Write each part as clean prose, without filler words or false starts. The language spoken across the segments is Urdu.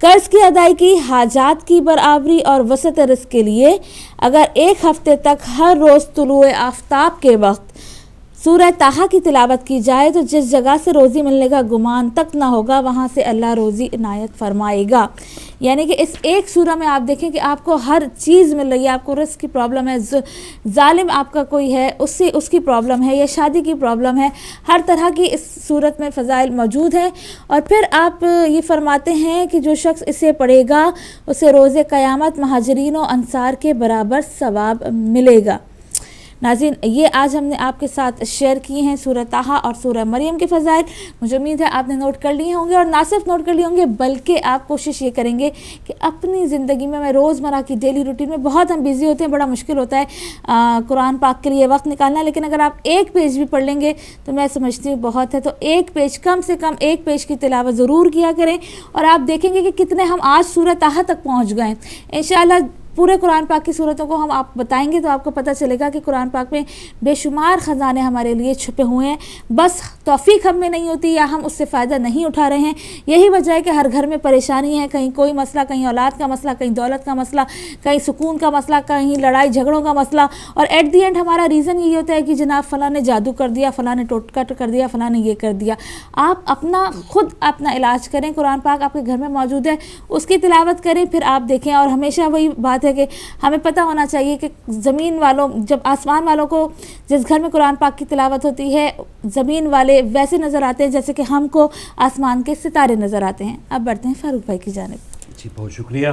قرض کی ادائیگی، حاجات کی برآوری اور وسعت رزق کے لیے اگر ایک ہفتے تک ہر روز طلوع آفتاب کے وقت سورہ طٰہٰ کی تلاوت کی جائے تو جس جگہ سے روزی ملنے کا گمان تک نہ ہوگا وہاں سے اللہ روزی عنایت فرمائے گا۔ یعنی کہ اس ایک سورہ میں آپ دیکھیں کہ آپ کو ہر چیز مل رہی ہے، آپ کو رزق کی پرابلم ہے، ظالم آپ کا کوئی ہے اس کی پرابلم ہے، یا شادی کی پرابلم ہے، ہر طرح کی اس صورت میں فضائل موجود ہیں۔ اور پھر آپ یہ فرماتے ہیں کہ جو شخص اسے پڑھے گا اسے روز قیامت مہاجرین و انصار کے برابر ثواب ملے گا۔ ناظرین، یہ آج ہم نے آپ کے ساتھ شیئر کی ہیں سورہ طٰہٰ اور سورہ مریم کے فضائل۔ مجھے امید ہے آپ نے نوٹ کر لیے ہوں گے، اور نہ صرف نوٹ کر لیے ہوں گے بلکہ آپ کوشش یہ کریں گے کہ اپنی زندگی میں روزمرہ کی ڈیلی روٹین میں بہت ہم بیزی ہوتے ہیں، بڑا مشکل ہوتا ہے قرآن پاک کے لیے وقت نکالنا، لیکن اگر آپ ایک پیج بھی پڑھ لیں گے تو میں سمجھتی ہوں بہت ہے۔ تو ایک پیج، کم سے کم ایک پیج کی تلاوت ضرور کیا کریں، اور آپ دیکھیں گے کہ کتنے ہم آج سورہ طٰہٰ تک پہنچ گئے۔ انشاءاللہ پورے قرآن پاک کی صورتوں کو ہم آپ بتائیں گے تو آپ کو پتہ چلے گا کہ قرآن پاک میں بے شمار خزانے ہمارے لیے چھپے ہوئے ہیں، بس توفیق ہم میں نہیں ہوتی یا ہم اس سے فائدہ نہیں اٹھا رہے ہیں۔ یہی وجہ ہے کہ ہر گھر میں پریشانی ہے، کہیں کوئی مسئلہ، کہیں اولاد کا مسئلہ، کہیں دولت کا مسئلہ، کہیں سکون کا مسئلہ، کہیں لڑائی جھگڑوں کا مسئلہ، اور ایٹ دی اینڈ ہمارا ریزن یہی ہوتا ہے کہ جناب فلاں نے جادو کر دیا، فلاں نے ٹوٹکا کر دیا، فلاں نے یہ کر دیا۔ آپ خود اپنا علاج کریں، قرآن پاک آپ کے گھر میں موجود ہے، اس کی تلاوت کریں، پھر آپ دیکھیں۔ اور ہمیشہ وہی بات ہے کہ ہمیں پتہ ہونا چاہیے کہ زمین والوں، جب آسمان والوں کو جس گھر میں قرآن پاک کی تلاوت ہوتی ہے، زمین والے ویسے نظر آتے ہیں جیسے کہ ہم کو آسمان کے ستارے نظر آتے ہیں۔ اب بڑھتے ہیں فاروق بھائی کی جانب۔ جی بہت شکریہ۔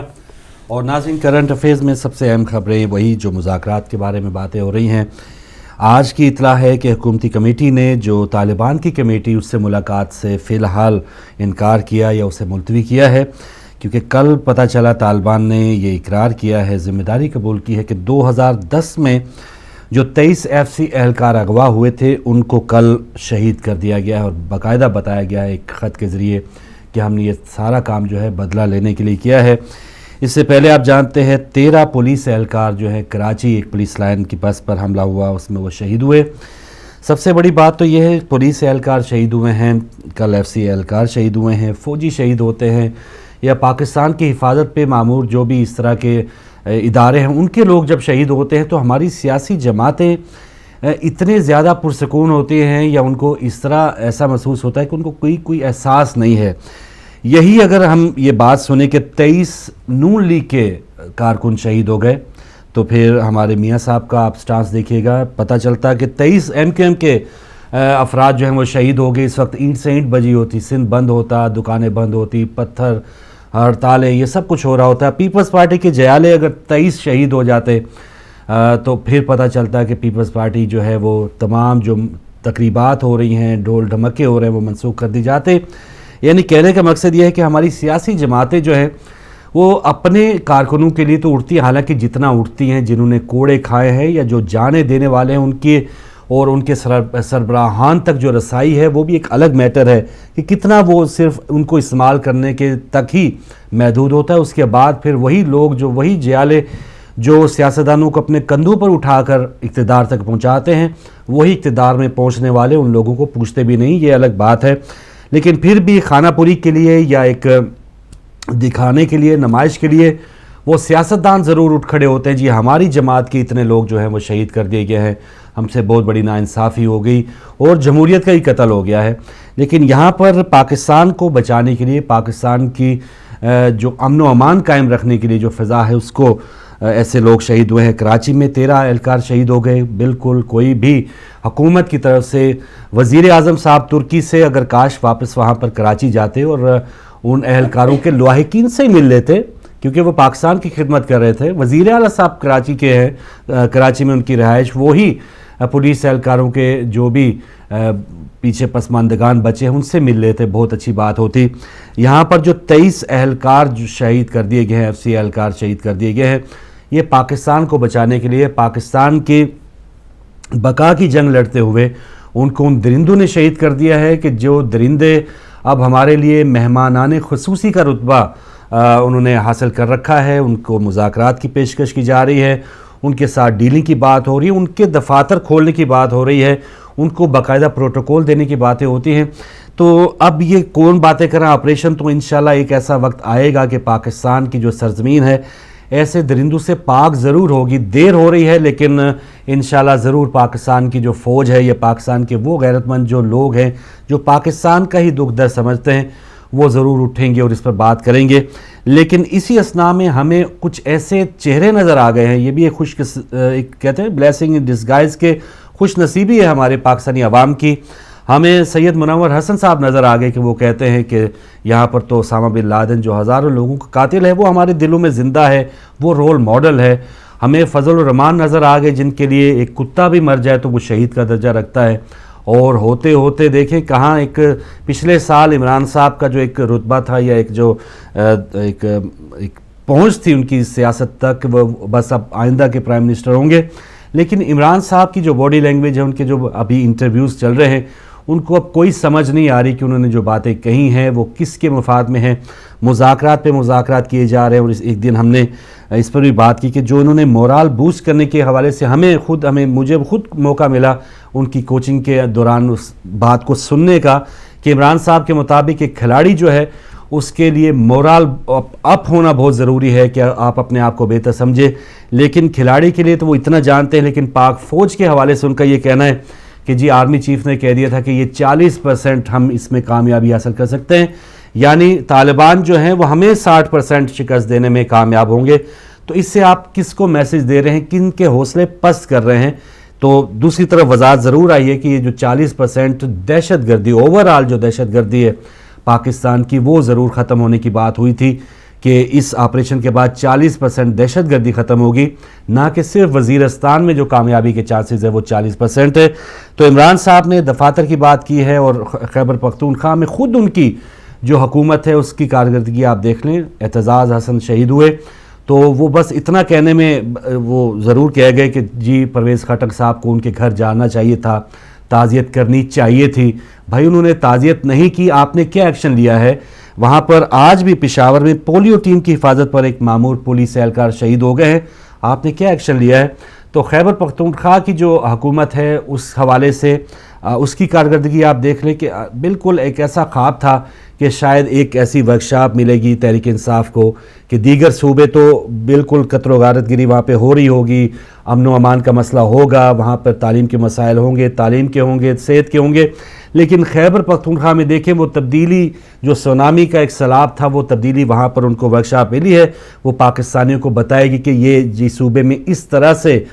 اور ناظرین، کرنٹ افیئرز میں سب سے اہم خبریں وہی جو مذاکرات کے بارے میں باتیں ہو رہی ہیں۔ آج کی اطلاع ہے کہ حکومتی کمیٹی نے جو طالبان کی کمیٹی اس سے ملاقات سے فی الحال انکار کیا یا اسے ملتوی کیا ہے، کیونکہ کل پتہ چلا طالبان نے یہ اقرار کیا ہے، ذمہ داری قبول کی ہے کہ 2010 میں جو 23 ایف سی اہلکار اغوا ہوئے تھے ان کو کل شہید کر دیا گیا ہے، اور باقاعدہ بتایا گیا ہے ایک خط کے ذریعے کہ ہم نے یہ سارا کام جو ہے بدلہ لینے کے لیے کیا ہے۔ اس سے پہلے آپ جانتے ہیں 13 پولیس اہلکار جو ہے کراچی ایک پولیس لائن کی بس پر حملہ ہوا، اس میں وہ شہید ہوئے۔ سب سے بڑی بات تو یہ ہے پولیس اہلکار شہید ہوئے ہیں، کل ایف سی اہلکار شہید ہوئے ہیں، فوجی شہید ہوتے ہیں، یا پاکستان کی حفاظت پہ مامور جو بھی اس طرح کے ادارے ہیں ان کے لوگ جب شہید ہوتے ہیں تو ہماری سیاسی جماعتیں اتنے زیادہ پرسکون ہوتے ہیں، یا ان کو اس طرح ایسا محسوس ہوتا ہے کہ ان کو کوئی احساس نہیں ہے۔ یہی اگر ہم یہ بات سنیں کہ 23 نون لیگ کے کارکن شہید ہو گئے تو پھر ہمارے میاں صاحب کا آپ سٹانس دیکھیے گا، پتہ چلتا ہے کہ 23 ایم کیو ایم کے افراد جو ہیں وہ شہید ہو گئے۔ اس وقت اینٹ سے اینٹ بجی ہوتی، سندھ بند ہوتا، دکانیں بند ہوتی، پتھر ہڑتالیں، یہ سب کچھ ہو رہا ہوتا ہے۔ پیپلز پارٹی کے جیالے اگر 23 شہید ہو جاتے تو پھر پتہ چلتا ہے کہ پیپلز پارٹی جو ہے وہ تمام جو تقریبات ہو رہی ہیں، ڈھول ڈھمکے ہو رہے ہیں، وہ منسوخ کر دی جاتے۔ یعنی کہنے کا مقصد یہ ہے کہ ہماری سیاسی جماعتیں جو ہیں وہ اپنے کارکنوں کے لیے تو اٹھتی ہیں، حالانکہ جتنا اٹھتی ہیں جنہوں نے کوڑے کھائے ہیں یا جو جانیں دینے والے ہیں ان کے اور ان کے سربراہان تک جو رسائی ہے وہ بھی ایک الگ میٹر ہے کہ کتنا وہ صرف ان کو استعمال کرنے کے تک ہی محدود ہوتا ہے۔ اس کے بعد پھر وہی لوگ جو وہی جیالے جو سیاستدانوں کو اپنے کندھوں پر اٹھا کر اقتدار تک پہنچاتے ہیں، وہی اقتدار میں پہنچنے والے ان لوگوں کو پوچھتے بھی نہیں، یہ الگ بات ہے۔ لیکن پھر بھی خانہ پوری کے لیے یا ایک دکھانے کے لیے، نمائش کے لیے وہ سیاستدان ضرور اٹھ کھڑے ہوتے ہیں، جی ہماری جماعت کے اتنے لوگ جو ہیں وہ شہید کر دیے گئے ہیں، ہم سے بہت بڑی ناانصافی ہو گئی اور جمہوریت کا ہی قتل ہو گیا ہے۔ لیکن یہاں پر پاکستان کو بچانے کے لیے، پاکستان کی جو امن و امان قائم رکھنے کے لیے جو فضا ہے اس کو ایسے لوگ شہید ہوئے ہیں۔ کراچی میں 13 اہلکار شہید ہو گئے۔ بالکل کوئی بھی حکومت کی طرف سے، وزیر اعظم صاحب ترکی سے اگر کاش واپس وہاں پر کراچی جاتے اور ان اہلکاروں کے لواحقین سے ہی مل لیتے، کیونکہ وہ پاکستان کی خدمت کر رہے تھے۔ وزیر اعلیٰ صاحب کراچی کے ہیں، کراچی میں ان کی رہائش، وہی پولیس اہلکاروں کے جو بھی پیچھے پسماندگان بچے ہیں ان سے مل لیتے، بہت اچھی بات ہوتی۔ یہاں پر جو 23 اہلکار جو شہید کر دیے گئے ہیں، ایف سی اہلکار شہید کر دیے گئے ہیں، یہ پاکستان کو بچانے کے لیے، پاکستان کی بقا کی جنگ لڑتے ہوئے ان کو ان درندوں نے شہید کر دیا ہے کہ جو درندے اب ہمارے لیے مہمانان خصوصی کا رتبہ انہوں نے حاصل کر رکھا ہے، ان کو مذاکرات کی پیشکش کی جا رہی ہے، ان کے ساتھ ڈیلنگ کی بات ہو رہی ہے، ان کے دفاتر کھولنے کی بات ہو رہی ہے، ان کو باقاعدہ پروٹوکول دینے کی باتیں ہوتی ہیں. تو اب یہ کون باتیں کر رہا ہے آپریشن، تو انشاءاللہ ایک ایسا وقت آئے گا کہ پاکستان کی جو سرزمین ہے ایسے درندوں سے پاک ضرور ہوگی. دیر ہو رہی ہے لیکن انشاءاللہ ضرور پاکستان کی جو فوج ہے یا پاکستان کے وہ غیرت مند جو لوگ ہیں جو پاکستان کا ہی دکھ درد سمجھتے ہیں وہ ضرور اٹھیں گے اور اس پر بات کریں گے. لیکن اسی اثناء میں ہمیں کچھ ایسے چہرے نظر آ گئے ہیں، یہ بھی ایک کہتے ہیں بلیسنگ ان ڈسگائز کے خوش نصیبی ہے ہمارے پاکستانی عوام کی. ہمیں سید منور حسن صاحب نظر آ گئے کہ وہ کہتے ہیں کہ یہاں پر تو اسامہ بن لادن جو ہزاروں لوگوں کا قاتل ہے وہ ہمارے دلوں میں زندہ ہے، وہ رول ماڈل ہے. ہمیں فضل الرحمان نظر آ گئے جن کے لیے ایک کتا بھی مر جائے تو وہ شہید کا درجہ رکھتا ہے. اور ہوتے ہوتے دیکھیں کہاں ایک پچھلے سال عمران صاحب کا جو ایک رتبہ تھا یا ایک پہنچ تھی ان کی سیاست تک، وہ بس اب آئندہ کے پرائم منسٹر ہوں گے. لیکن عمران صاحب کی جو باڈی لینگویج ہے، ان کے جو ابھی انٹرویوز چل رہے ہیں، ان کو اب کوئی سمجھ نہیں آ رہی کہ انہوں نے جو باتیں کہی ہیں وہ کس کے مفاد میں ہیں. مذاکرات پہ مذاکرات کیے جا رہے ہیں. اور ایک دن ہم نے اس پر بھی بات کی کہ جو انہوں نے مورال بوسٹ کرنے کے حوالے سے مجھے خود موقع ملا ان کی کوچنگ کے دوران اس بات کو سننے کا کہ عمران صاحب کے مطابق ایک کھلاڑی جو ہے اس کے لیے مورال اپ ہونا بہت ضروری ہے کہ آپ اپنے آپ کو بہتر سمجھے. لیکن کھلاڑی کے لیے تو وہ اتنا جانتے ہیں، لیکن پاک فوج کے حوالے سے ان کا یہ کہنا ہے کہ جی آرمی چیف نے کہہ دیا تھا کہ یہ 40% ہم اس میں کامیابی حاصل کر سکتے ہیں، یعنی طالبان جو ہیں وہ ہمیں 60% شکست دینے میں کامیاب ہوں گے. تو اس سے آپ کس کو میسج دے رہے ہیں، کن کے حوصلے پست کر رہے ہیں؟ تو دوسری طرف وضاحت ضرور آئی ہے کہ یہ جو 40% دہشت گردی اوورآل جو دہشت گردی ہے پاکستان کی وہ ضرور ختم ہونے کی بات ہوئی تھی کہ اس آپریشن کے بعد 40% دہشت گردی ختم ہوگی، نہ کہ صرف وزیرستان میں جو کامیابی کے چانسز ہے وہ 40% ہے. تو عمران صاحب نے دفاتر کی بات کی ہے اور خیبر پختونخوا میں خود ان کی جو حکومت ہے اس کی کارکردگی آپ دیکھ لیں. اعتزاز حسن شہید ہوئے تو وہ بس اتنا کہنے میں وہ ضرور کہہ گئے کہ جی پرویز خٹک صاحب کو ان کے گھر جانا چاہیے تھا، تعزیت کرنی چاہیے تھی. بھائی انہوں نے تعزیت نہیں کی، آپ نے کیا ایکشن لیا ہے؟ وہاں پر آج بھی پشاور میں پولیو ٹیم کی حفاظت پر ایک مامور پولیس اہلکار شہید ہو گئے ہیں، آپ نے کیا ایکشن لیا ہے؟ تو خیبر پختونخوا کی جو حکومت ہے اس حوالے سے اس کی کارکردگی آپ دیکھ لیں کہ بالکل ایک ایسا خواب تھا کہ شاید ایک ایسی ورکشاپ ملے گی تحریک انصاف کو کہ دیگر صوبے تو بالکل قتل و غارت گری وہاں پہ ہو رہی ہوگی، امن و امان کا مسئلہ ہوگا، وہاں پر تعلیم کے مسائل ہوں گے، تعلیم کے ہوں گے، صحت کے ہوں گے. لیکن خیبر پختونخوا میں دیکھیں وہ تبدیلی جو سونامی کا ایک سیلاب تھا وہ تبدیلی وہاں پر ان کو ورکشاپ ملی ہے. وہ پاکستانیوں کو بتائے گی کہ یہ جی صوبے میں اس طرح سے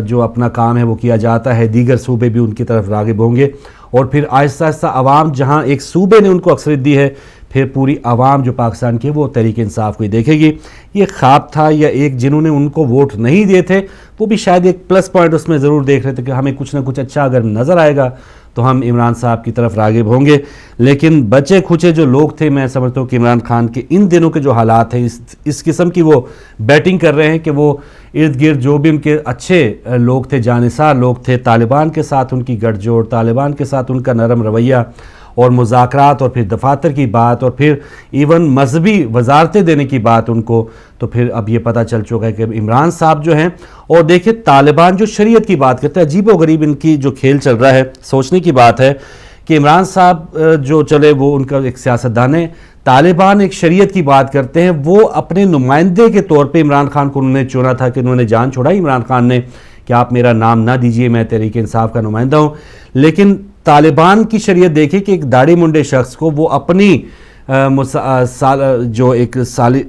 جو اپنا کام ہے وہ کیا جاتا ہے، دیگر صوبے بھی ان کی طرف راغب ہوں گے. اور پھر آہستہ آہستہ عوام جہاں ایک صوبے نے ان کو اکثریت دی ہے، پھر پوری عوام جو پاکستان کی وہ تحریک انصاف کو ہی دیکھے گی. یہ خواب تھا یا ایک جنہوں نے ان کو ووٹ نہیں دیے تھے وہ بھی شاید ایک پلس پوائنٹ اس میں ضرور دیکھ رہے تھے کہ ہمیں کچھ نہ کچھ اچھا اگر نظر آئے گا تو ہم عمران صاحب کی طرف راغب ہوں گے. لیکن بچے کھچے جو لوگ تھے، میں سمجھتا ہوں کہ عمران خان کے ان دنوں کے جو حالات ہیں اس قسم کی وہ بیٹنگ کر رہے ہیں کہ وہ ارد گرد جو بھی ان کے اچھے لوگ تھے، جانثار لوگ تھے، طالبان کے ساتھ ان کی گٹھ جوڑ، طالبان کے ساتھ ان کا نرم رویہ اور مذاکرات اور پھر دفاتر کی بات اور پھر ایون مذہبی وزارتیں دینے کی بات ان کو، تو پھر اب یہ پتہ چل چکا ہے کہ عمران صاحب جو ہیں. اور دیکھیں طالبان جو شریعت کی بات کرتے ہیں، عجیب و غریب ان کی جو کھیل چل رہا ہے، سوچنے کی بات ہے کہ عمران صاحب جو چلے وہ ان کا ایک سیاستدان ہے، طالبان ایک شریعت کی بات کرتے ہیں. وہ اپنے نمائندے کے طور پہ عمران خان کو انہوں نے چنا تھا کہ انہوں نے جان چھوڑائی عمران خان نے کہ آپ میرا نام نہ دیجئے، میں تحریک انصاف کا نمائندہ ہوں. لیکن طالبان کی شریعت دیکھیں کہ ایک داڑھی منڈے شخص کو وہ اپنی جو ایک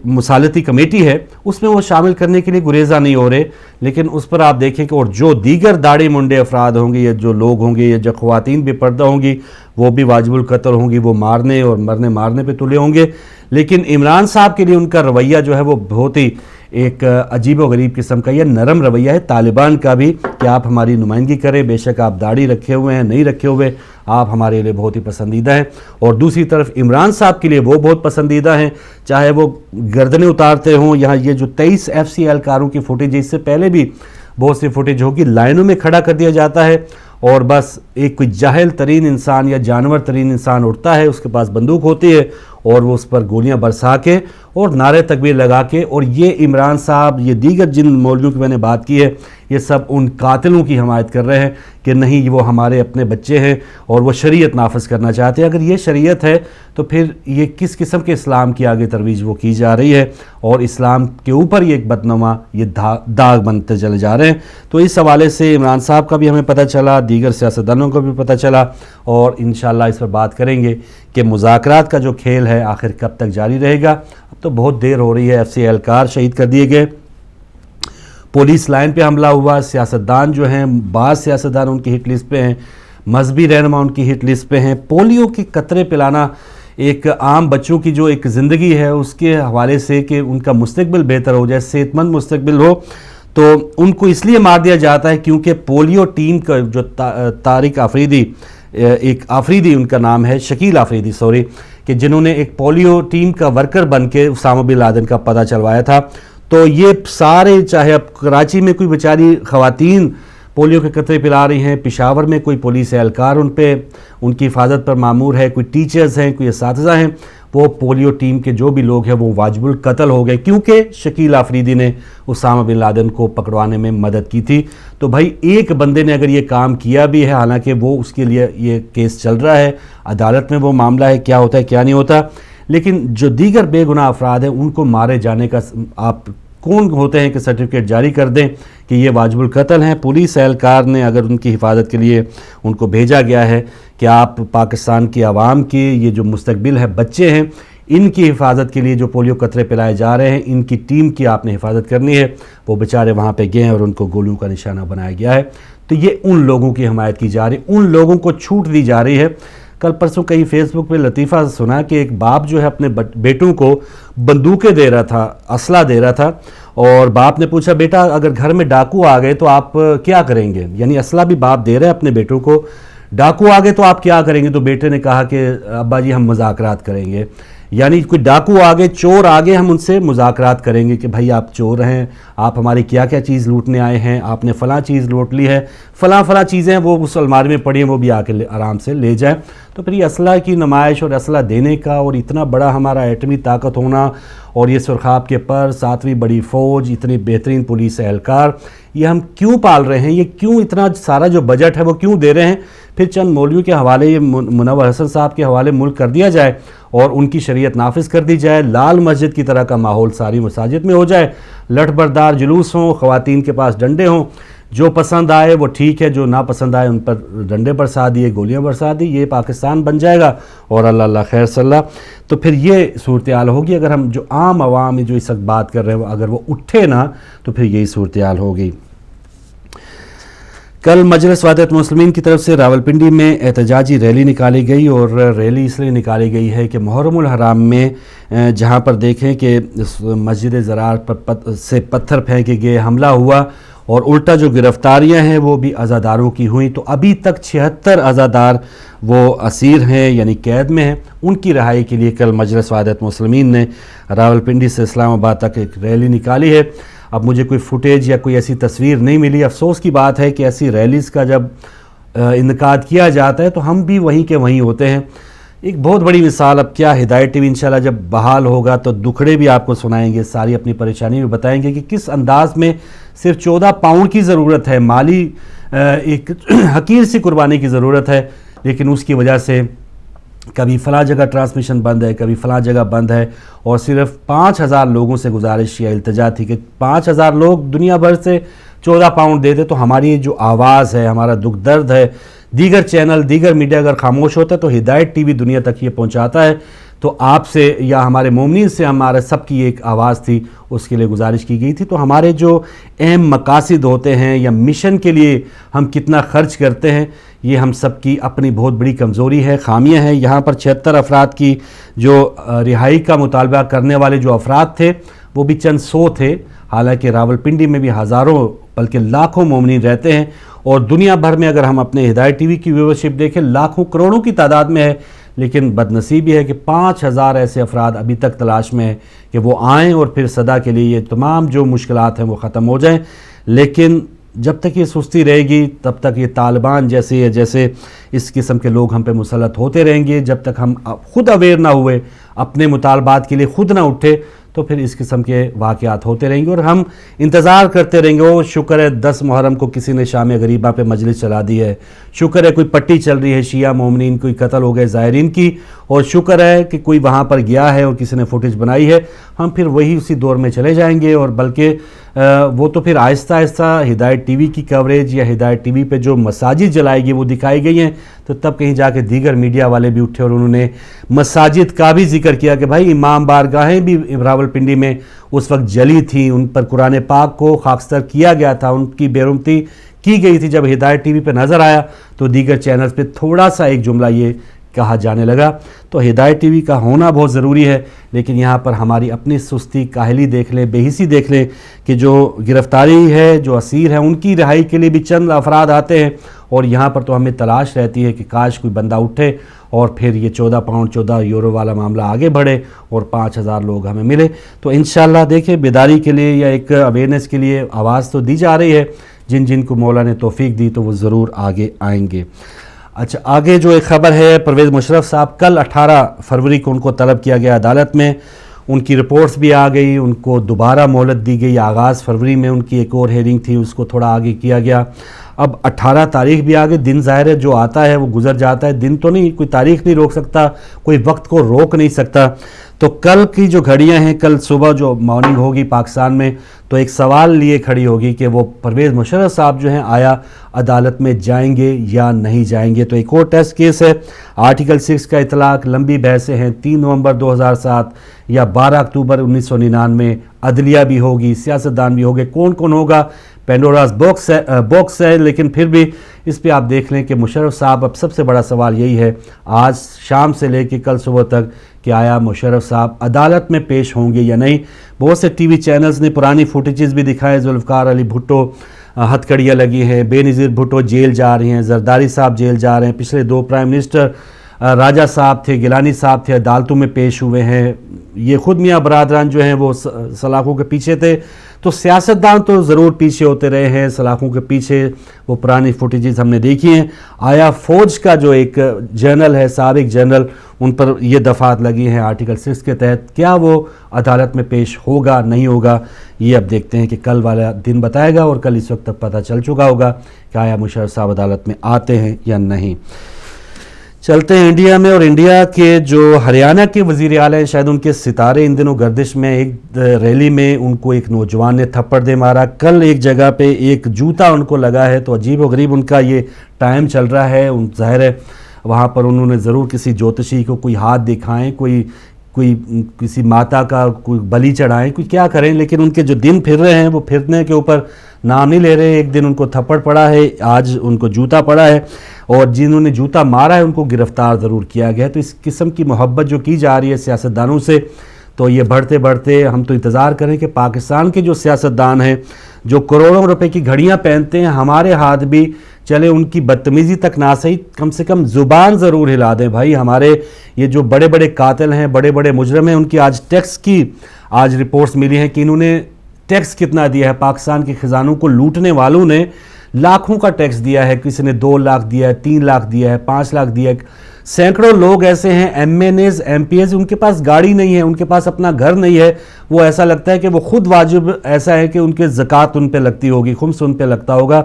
مصالحتی کمیٹی ہے اس میں وہ شامل کرنے کے لیے گریزاں نہیں ہو رہے. لیکن اس پر آپ دیکھیں کہ اور جو دیگر داڑھی منڈے افراد ہوں گے یا جو لوگ ہوں گے یا جو خواتین بے پردہ ہوں گی وہ بھی واجب القتل ہوں گی، وہ مارنے اور مارنے پہ تلے ہوں گے. لیکن عمران صاحب کے لیے ان کا رویہ جو ہے وہ بہت ہی ایک عجیب و غریب قسم کا یہ نرم رویہ ہے طالبان کا بھی کہ آپ ہماری نمائندگی کریں، بے شک آپ داڑھی رکھے ہوئے ہیں نہیں رکھے ہوئے، آپ ہمارے لیے بہت ہی پسندیدہ ہیں. اور دوسری طرف عمران صاحب کے لیے وہ بہت پسندیدہ ہیں، چاہے وہ گردنیں اتارتے ہوں. یہاں یہ جو 23 FCI اہلکاروں کی فوٹیج، اس سے پہلے بھی بہت سی فوٹیج ہوگی، لائنوں میں کھڑا کر دیا جاتا ہے اور بس ایک کوئی جاہل ترین انسان یا جانور ترین انسان اٹھتا ہے، اس کے پاس بندوق ہوتی ہے اور وہ اس پر گولیاں برسا کے اور نعرے تکبیر لگا کے، اور یہ عمران صاحب، یہ دیگر جن مولویوں کی میں نے بات کی ہے، یہ سب ان قاتلوں کی حمایت کر رہے ہیں کہ نہیں وہ ہمارے اپنے بچے ہیں اور وہ شریعت نافذ کرنا چاہتے ہیں۔ اگر یہ شریعت ہے تو پھر یہ کس قسم کے اسلام کی آگے ترویج وہ کی جا رہی ہے، اور اسلام کے اوپر یہ ایک بدنما یہ داغ بنتے چلے جا رہے ہیں۔ تو اس حوالے سے عمران صاحب کا بھی ہمیں پتہ چلا، دیگر سیاستدانوں کو بھی پتہ چلا، اور انشاءاللہ اس پر بات کریں گے کہ مذاکرات کا جو کھیل ہے آخر کب تک جاری رہے گا۔ اب تو بہت دیر ہو رہی ہے، ایف سی اہلکار شہید کر دیے گئے، پولیس لائن پہ حملہ ہوا، سیاستدان جو ہیں، بعض سیاستدان ان کی ہٹ لسٹ پہ ہیں، مذہبی رہنما ان کی ہٹ لسٹ پہ ہیں۔ پولیو کے قطرے پلانا ایک عام بچوں کی جو ایک زندگی ہے اس کے حوالے سے کہ ان کا مستقبل بہتر ہو جائے، صحت مند مستقبل ہو، تو ان کو اس لیے مار دیا جاتا ہے کیونکہ پولیو ٹیم کا جو طارق آفریدی، ایک آفریدی ان کا نام ہے، شکیل آفریدی سوری، کہ جنہوں نے ایک پولیو ٹیم کا ورکر بن کے اسامہ بن لادن کا پتہ چلوایا تھا، تو یہ سارے، چاہے اب کراچی میں کوئی بیچاری خواتین پولیو کے قطرے پلا رہی ہیں، پشاور میں کوئی پولیس اہلکار ان کی حفاظت پر مامور ہے، کوئی ٹیچرز ہیں، کوئی اساتذہ ہیں، وہ پولیو ٹیم کے جو بھی لوگ ہیں وہ واجب القتل ہو گئے کیونکہ شکیل آفریدی نے اسامہ بن لادن کو پکڑوانے میں مدد کی تھی۔ تو بھائی ایک بندے نے اگر یہ کام کیا بھی ہے، حالانکہ وہ اس کے لیے یہ کیس چل رہا ہے، عدالت میں وہ معاملہ ہے، کیا ہوتا ہے کیا نہیں ہوتا، لیکن جو دیگر بے گناہ افراد ہیں ان کو مارے جانے کا آپ کون ہوتے ہیں کہ سرٹیفکیٹ جاری کر دیں کہ یہ واجب القتل ہیں؟ پولیس اہلکار نے اگر ان کی حفاظت کے لیے ان کو بھیجا گیا ہے کہ آپ پاکستان کی عوام کی یہ جو مستقبل ہے، بچے ہیں، ان کی حفاظت کے لیے جو پولیو قطرے پلائے جا رہے ہیں، ان کی ٹیم کی آپ نے حفاظت کرنی ہے، وہ بیچارے وہاں پہ گئے ہیں اور ان کو گولیوں کا نشانہ بنایا گیا ہے، تو یہ ان لوگوں کی حمایت کی جا رہی، ان لوگوں کو چھوٹ دی جا رہی ہے۔ کل پرسوں کہیں فیس بک پہ لطیفہ سنا کہ ایک باپ جو ہے اپنے بیٹوں کو بندوقیں دے رہا تھا، اسلحہ دے رہا تھا، اور باپ نے پوچھا بیٹا اگر گھر میں ڈاکو آ گئے تو آپ کیا کریں گے؟ یعنی اسلحہ بھی باپ دے رہے ہیں اپنے بیٹوں کو، ڈاکو آ گئے تو آپ کیا کریں گے؟ تو بیٹے نے کہا کہ ابا جی ہم مذاکرات کریں گے، یعنی کوئی ڈاکو آگے، چور آگے، ہم ان سے مذاکرات کریں گے کہ بھائی آپ چور ہیں، آپ ہماری کیا کیا چیز لوٹنے آئے ہیں، آپ نے فلاں چیز لوٹ لی ہے، فلاں چیزیں وہ اس الماری میں پڑی ہیں، وہ بھی آ کے آرام سے لے جائیں۔ تو پھر یہ اسلحہ کی نمائش اور اسلحہ دینے کا اور اتنا بڑا ہمارا ایٹمی طاقت ہونا اور یہ سرخاب کے پر 7ویں بڑی فوج، اتنی بہترین پولیس اہلکار، یہ ہم کیوں پال رہے ہیں؟ یہ کیوں اتنا سارا جو بجٹ ہے وہ کیوں دے رہے ہیں؟ پھر چند مولویوں کے حوالے، یہ منور حسن صاحب کے حوالے ملک کر دیا جائے اور ان کی شریعت نافذ کر دی جائے، لال مسجد کی طرح کا ماحول ساری مساجد میں ہو جائے، لٹ بردار جلوس ہوں، خواتین کے پاس ڈنڈے ہوں، جو پسند آئے وہ ٹھیک ہے، جو نہ پسند آئے ان پر ڈنڈے برسا دیے، گولیاں برسا دی، یہ پاکستان بن جائے گا، اور اللہ خیر صلی اللہ۔ تو پھر یہ صورتحال ہوگی اگر ہم جو عام عوام جو اس وقت بات کر رہے ہیں اگر وہ اٹھے نا تو پھر یہی صورتحال ہوگی۔ کل مجلس وحدت مسلمین کی طرف سے راولپنڈی میں احتجاجی ریلی نکالی گئی، اور ریلی اس لیے نکالی گئی ہے کہ محرم الحرام میں جہاں پر دیکھیں کہ مسجد زرار پر سے پتھر پھینکے گئے، حملہ ہوا، اور الٹا جو گرفتاریاں ہیں وہ بھی عزاداروں کی ہوئیں، تو ابھی تک 76 عزادار وہ اسیر ہیں یعنی قید میں ہیں، ان کی رہائی کے لیے کل مجلس وحدت مسلمین نے راولپنڈی سے اسلام آباد تک ایک ریلی نکالی ہے۔ اب مجھے کوئی فوٹیج یا کوئی ایسی تصویر نہیں ملی، افسوس کی بات ہے کہ ایسی ریلیز کا جب انعقاد کیا جاتا ہے تو ہم بھی وہیں کے وہیں ہوتے ہیں۔ ایک بہت بڑی مثال، اب کیا ہدایت ٹی وی انشاءاللہ جب بحال ہوگا تو دکھڑے بھی آپ کو سنائیں گے، ساری اپنی پریشانی بھی بتائیں گے کہ کس انداز میں صرف 14 پاؤنڈ کی ضرورت ہے، مالی ایک حقیر سی قربانی کی ضرورت ہے، لیکن اس کی وجہ سے کبھی فلاں جگہ ٹرانسمیشن بند ہے، کبھی فلاں جگہ بند ہے، اور صرف 5000 لوگوں سے گزارش یا التجا تھی کہ 5000 لوگ دنیا بھر سے 14 پاؤنڈ دیتے تو ہماری جو آواز ہے، ہمارا دکھ درد ہے، دیگر چینل، دیگر میڈیا اگر خاموش ہوتا ہے تو ہدایت ٹی وی دنیا تک یہ پہنچاتا ہے، تو آپ سے یا ہمارے مومنین سے ہمارے سب کی ایک آواز تھی، اس کے لیے گزارش کی گئی تھی۔ تو ہمارے جو اہم مقاصد ہوتے ہیں یا مشن کے لیے ہم کتنا خرچ کرتے ہیں، یہ ہم سب کی اپنی بہت بڑی کمزوری ہے، خامیاں ہیں۔ یہاں پر 76 افراد کی جو رہائی کا مطالبہ کرنے والے جو افراد تھے وہ بھی چند 100 تھے، حالانکہ راولپنڈی میں بھی ہزاروں بلکہ لاکھوں مومنین رہتے ہیں، اور دنیا بھر میں اگر ہم اپنے ہدایت ٹی وی کی ویورشپ دیکھیں لاکھوں کروڑوں کی تعداد میں ہے، لیکن بدنصیبی ہے کہ 5000 ایسے افراد ابھی تک تلاش میں ہیں کہ وہ آئیں اور پھر صدا کے لیے یہ تمام جو مشکلات ہیں وہ ختم ہو جائیں۔ لیکن جب تک یہ سستی رہے گی تب تک یہ طالبان جیسے اس قسم کے لوگ ہم پہ مسلط ہوتے رہیں گے. جب تک ہم خود اویئر نہ ہوئے, اپنے مطالبات کے لیے خود نہ اٹھے, تو پھر اس قسم کے واقعات ہوتے رہیں گے اور ہم انتظار کرتے رہیں گے. وہ شکر ہے 10 محرم کو کسی نے شام غریبہ پہ مجلس چلا دی ہے, شکر ہے کوئی پٹی چل رہی ہے شیعہ مومنین, کوئی قتل ہو گئے زائرین کی, اور شکر ہے کہ کوئی وہاں پر گیا ہے اور کسی نے فوٹیج بنائی ہے. ہم پھر وہی اسی دور میں چلے جائیں گے, اور بلکہ وہ تو پھر آہستہ آہستہ ہدایت ٹی وی کی کوریج یا ہدایت ٹی وی پہ جو مساجد جلائے گی وہ دکھائی گئی ہیں, تو تب کہیں جا کے دیگر میڈیا والے بھی اٹھے اور انہوں نے مساجد کا بھی ذکر کیا کہ بھائی امام بارگاہیں بھی راولپنڈی میں اس وقت جلی تھیں, ان پر قرآن پاک کو خاکستر کیا گیا تھا, ان کی بےرحمتی کی گئی تھی. جب ہدایت ٹی وی پہ نظر آیا تو دیگر چینلز پہ تھوڑا سا ایک جملہ یہ کہا جانے لگا. تو ہدایت ٹی وی کا ہونا بہت ضروری ہے, لیکن یہاں پر ہماری اپنی سستی, کاہلی دیکھ لیں, بے حسی دیکھ لیں کہ جو گرفتاری ہے, جو اسیر ہیں, ان کی رہائی کے لیے بھی چند افراد آتے ہیں, اور یہاں پر تو ہمیں تلاش رہتی ہے کہ کاش کوئی بندہ اٹھے اور پھر یہ 14 پاؤنڈ 14 یورو والا معاملہ آگے بڑھے اور 5000 لوگ ہمیں ملے. تو انشاءاللہ دیکھیں بیداری کے لیے یا ایک اویئرنیس کے لیے آواز تو دی جا رہی ہے, جن کو مولا نے توفیق دی تو وہ ضرور آگے آئیں گے. اچھا, آگے جو ایک خبر ہے, پرویز مشرف صاحب کل 18 فروری کو ان کو طلب کیا گیا عدالت میں, ان کی رپورٹس بھی آ گئی, ان کو دوبارہ مہلت دی گئی. آغاز فروری میں ان کی ایک اور ہیئرنگ تھی, اس کو تھوڑا آگے کیا گیا. اب 18 تاریخ بھی آگے, دن ظاہر ہے جو آتا ہے وہ گزر جاتا ہے, دن تو نہیں, کوئی تاریخ نہیں روک سکتا, کوئی وقت کو روک نہیں سکتا. تو کل کی جو گھڑیاں ہیں, کل صبح جو مارننگ ہوگی پاکستان میں, تو ایک سوال لیے کھڑی ہوگی کہ وہ پرویز مشرف صاحب جو ہیں آیا عدالت میں جائیں گے یا نہیں جائیں گے. تو ایک اور ٹیسٹ کیس ہے, آرٹیکل 6 کا اطلاق, لمبی بحثیں ہیں, 3 نومبر 2007 یا 12 اکتوبر 1999, عدلیہ بھی ہوگی, سیاستدان بھی ہوگے, کون کون ہوگا, پینڈوراز باکس ہے. لیکن پھر بھی اس پہ آپ دیکھ لیں کہ مشرف صاحب, اب سب سے بڑا سوال یہی ہے آج شام سے لے کے کل صبح تک کہ آیا مشرف صاحب عدالت میں پیش ہوں گے یا نہیں. بہت سے ٹی وی چینلز نے پرانی فوٹیجز بھی دکھائے, ذوالفقار علی بھٹو ہتھ کڑیاں لگی ہیں, بے نظیر بھٹو جیل جا رہی ہیں, زرداری صاحب جیل جا رہے ہیں, پچھلے 2 پرائم منسٹر راجہ صاحب تھے, گیلانی صاحب تھے, عدالتوں میں پیش ہوئے ہیں. یہ خود میاں برادران جو ہیں وہ سلاخوں کے پیچھے تھے. تو سیاستدان تو ضرور پیچھے ہوتے رہے ہیں سلاخوں کے پیچھے, وہ پرانی فوٹیجز ہم نے دیکھی ہیں. آیا فوج کا جو ایک جنرل ہے, سابق جنرل, ان پر یہ دفعات لگی ہیں آرٹیکل 6 کے تحت, کیا وہ عدالت میں پیش ہوگا نہیں ہوگا, یہ اب دیکھتے ہیں کہ کل والا دن بتائے گا. اور کل اس وقت تک پتہ چل چکا ہوگا کہ آیا مشرف صاحب عدالت میں آتے ہیں یا نہیں. چلتے ہیں انڈیا میں, اور انڈیا کے جو ہریانہ کے وزیر اعلیٰ ہیں, شاید ان کے ستارے ان دنوں گردش میں, ایک ریلی میں ان کو ایک نوجوان نے تھپڑ دے مارا. کل ایک جگہ پہ ایک جوتا ان کو لگا ہے, تو عجیب و غریب ان کا یہ ٹائم چل رہا ہے. ظاہر ہے وہاں پر انہوں نے ضرور کسی جوتشی کو کوئی ہاتھ دکھائیں, کوئی کسی ماتا کا کوئی بلی چڑھائیں, کوئی کیا کریں, لیکن ان کے جو دن پھر رہے ہیں وہ پھرنے کے اوپر نام نہیں لے رہے. ایک دن ان کو تھپڑ پڑا ہے, آج ان کو جوتا پڑا ہے, اور جنہوں نے جوتا مارا ہے ان کو گرفتار ضرور کیا گیا. تو اس قسم کی محبت جو کی جا رہی ہے سیاستدانوں سے, تو یہ بڑھتے بڑھتے ہم تو انتظار کریں کہ پاکستان کے جو سیاستدان ہیں جو کروڑوں روپے کی گھڑیاں پہنتے ہیں, ہمارے ہاتھ بھی چلے ان کی بدتمیزی تک نہ صحیح, کم سے کم زبان ضرور ہلا دیں. بھائی ہمارے یہ جو بڑے بڑے قاتل ہیں, بڑے بڑے مجرم ہیں, ان کی آج ٹیکس کی آج رپورٹس ملی ہیں کہ انہوں نے ٹیکس کتنا دیا ہے. پاکستان کے خزانوں کو لوٹنے والوں نے لاکھوں کا ٹیکس دیا ہے, کسی نے 2 لاکھ دیا ہے, 3 لاکھ دیا ہے, 5 لاکھ دیا ہے. سینکڑوں لوگ ایسے ہیں, M N As, M P As, ان کے پاس گاڑی نہیں ہے, ان کے پاس اپنا گھر نہیں ہے, وہ ایسا لگتا ہے کہ وہ خود واجب ایسا ہے کہ ان کے زکوٰۃ ان پہ لگتی ہوگی, خمس ان پہ لگتا ہوگا.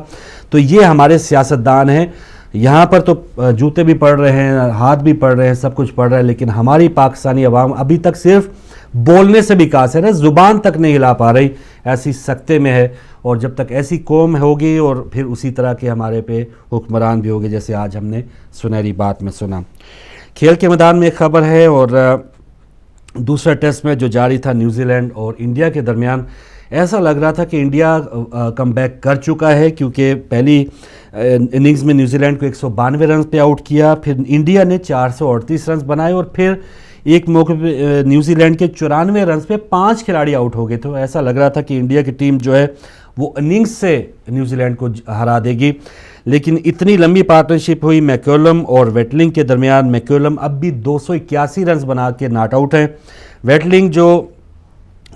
تو یہ ہمارے سیاستدان ہیں, یہاں پر تو جوتے بھی پڑ رہے ہیں, ہاتھ بھی پڑ رہے ہیں, سب کچھ پڑ رہا ہے, لیکن ہماری پاکستانی عوام ابھی تک صرف بولنے سے بھی قاصر ہے, زبان تک نہیں ہلا پا رہی, ایسی سکتے میں ہے. اور جب تک ایسی قوم ہوگی اور پھر اسی طرح کے ہمارے پہ حکمران بھی ہوگے, جیسے آج ہم نے سنہری بات میں سنا. کھیل کے میدان میں ایک خبر ہے, اور دوسرا ٹیسٹ میچ جو جاری تھا نیوزی لینڈ اور انڈیا کے درمیان, ایسا لگ رہا تھا کہ انڈیا کم بیک کر چکا ہے, کیونکہ پہلی اننگز میں نیوزی لینڈ کو 192 رنز پہ آؤٹ کیا, پھر انڈیا نے 438 رنز بنائے, اور پھر ایک موقع پہ نیوزی لینڈ کے 94 رنز پہ 5 کھلاڑی آؤٹ ہو گئے. تو ایسا لگ رہا تھا کہ انڈیا کی ٹیم جو ہے وہ اننگز سے نیوزی لینڈ کو ہرا دے گی, لیکن اتنی لمبی پارٹنرشپ ہوئی میکولم اور ویٹلنگ کے درمیان. میکولم اب بھی 281 رنز بنا کے ناٹ آؤٹ ہیں. ویٹلنگ جو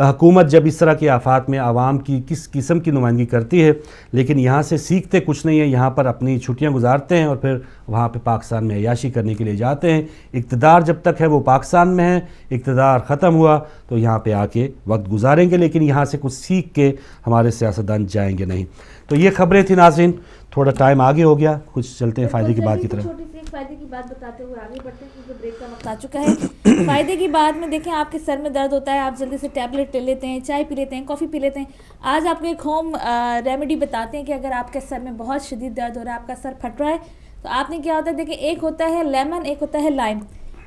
حکومت جب اس طرح کے آفات میں عوام کی کس قسم کی نمائندگی کرتی ہے، لیکن یہاں سے سیکھتے کچھ نہیں ہے، یہاں پر اپنی چھٹیاں گزارتے ہیں اور پھر وہاں پہ پاکستان میں عیاشی کرنے کے لیے جاتے ہیں۔ اقتدار جب تک ہے وہ پاکستان میں ہے، اقتدار ختم ہوا تو یہاں پہ آ کے وقت گزاریں گے، لیکن یہاں سے کچھ سیکھ کے ہمارے سیاستدان جائیں گے نہیں۔ تو یہ خبریں تھیں ناظرین، تھوڑا ٹائم آگے ہو گیا، کچھ چلتے ہیں فائدے کی بات کی طرف۔ چھوٹی سی ایک فائدے کی بات بتاتے ہوئے آگے بڑھتے ہیں کیونکہ بریک کا وقت آ چکا ہے۔ فائدے کی بات میں دیکھیں، آپ کے سر میں درد ہوتا ہے، آپ جلدی سے ٹیبلٹ لے لیتے ہیں، چائے پی لیتے ہیں، کافی پی لیتے ہیں۔ آج آپ کو ایک ہوم ریمیڈی بتاتے ہیں کہ اگر آپ کے سر میں بہت شدید درد ہو رہا ہے، آپ کا سر پھٹ رہا ہے، تو آپ نے کیا ہوتا ہے، دیکھیں ایک ہوتا ہے لیمن، ایک ہوتا ہے لائم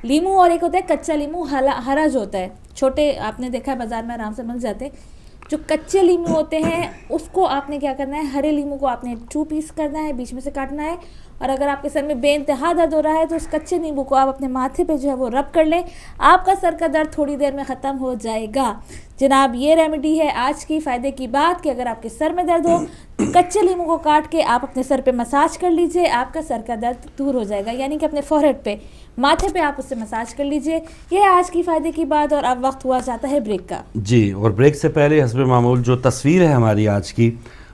لیمو، اور ایک ہوتا ہے کچا لیمو ہرا جو ہوتا ہے، چھوٹے آپ نے دیکھا ہے بازار میں آرام سے مل جاتے ہیں۔ جو کچے لیمو ہوتے ہیں اس کو آپ نے کیا کرنا ہے، ہرے لیمو کو آپ نے 2 پیس کرنا ہے، بیچ میں سے کاٹنا ہے، اور اگر آپ کے سر میں بے انتہا درد ہو رہا ہے تو اس کچے نیمبو کو آپ اپنے ماتھے پہ جو ہے وہ رب کر لیں، آپ کا سر کا درد تھوڑی دیر میں ختم ہو جائے گا۔ جناب یہ ریمیڈی ہے آج کی فائدے کی بات کہ اگر آپ کے سر میں درد ہو تو کچے لیمو کو کاٹ کے آپ اپنے سر پہ مساج کر لیجئے، آپ کا سر کا درد دور ہو جائے گا، یعنی کہ اپنے فورہیڈ پہ، ماتھے پہ آپ اس سے مساج کر لیجئے۔ یہ ہے آج کی فائدے کی بات، اور اب وقت ہوا جاتا ہے بریک کا۔ جی، اور بریک سے پہلے حسب معمول جو تصویر ہے ہماری آج کی،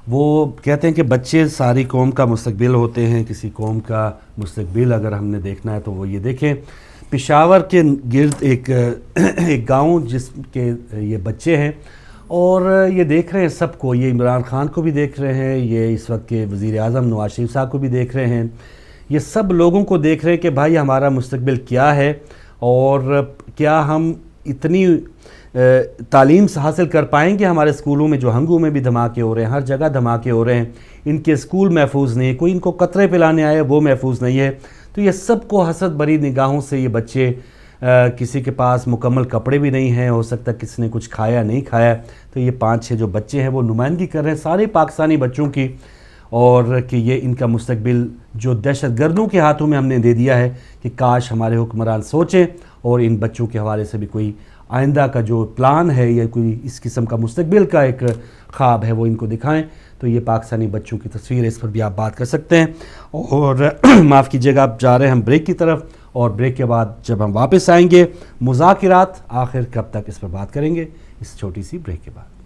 وہ کہتے ہیں کہ بچے ساری قوم کا مستقبل ہوتے ہیں، کسی قوم کا مستقبل اگر ہم نے دیکھنا ہے تو وہ یہ دیکھیں پشاور کے گرد ایک گاؤں جس کے یہ بچے ہیں، اور یہ دیکھ رہے ہیں سب کو، یہ عمران خان کو بھی دیکھ رہے ہیں، یہ اس وقت کے وزیر اعظم نواز شریف صاحب کو بھی دیکھ رہے ہیں، یہ سب لوگوں کو دیکھ رہے ہیں کہ بھائی ہمارا مستقبل کیا ہے، اور کیا ہم اتنی تعلیم حاصل کر پائیں گے۔ ہمارے اسکولوں میں جو ہنگو میں بھی دھماکے ہو رہے ہیں، ہر جگہ دھماکے ہو رہے ہیں، ان کے اسکول محفوظ نہیں ہے، کوئی ان کو قطرے پلانے آئے وہ محفوظ نہیں ہے۔ تو یہ سب کو حسد بری نگاہوں سے یہ بچے، کسی کے پاس مکمل کپڑے بھی نہیں ہیں، ہو سکتا ہے کسی نے کچھ کھایا نہیں کھایا، تو یہ 5-6 جو بچے ہیں وہ نمائندگی کر رہے ہیں سارے پاکستانی بچوں کی، اور کہ یہ ان کا مستقبل جو دہشت گردوں کے ہاتھوں میں ہم نے دے دیا ہے، کہ کاش ہمارے حکمران سوچیں اور ان بچوں کے حوالے سے بھی کوئی آئندہ کا جو پلان ہے یا کوئی اس قسم کا مستقبل کا ایک خواب ہے وہ ان کو دکھائیں۔ تو یہ پاکستانی بچوں کی تصویر ہے، اس پر بھی آپ بات کر سکتے ہیں۔ اور معاف کیجیے گا، آپ جا رہے ہیں ہم بریک کی طرف، اور بریک کے بعد جب ہم واپس آئیں گے مذاکرات آخر کب تک، اس پر بات کریں گے اس چھوٹی سی بریک کے بعد۔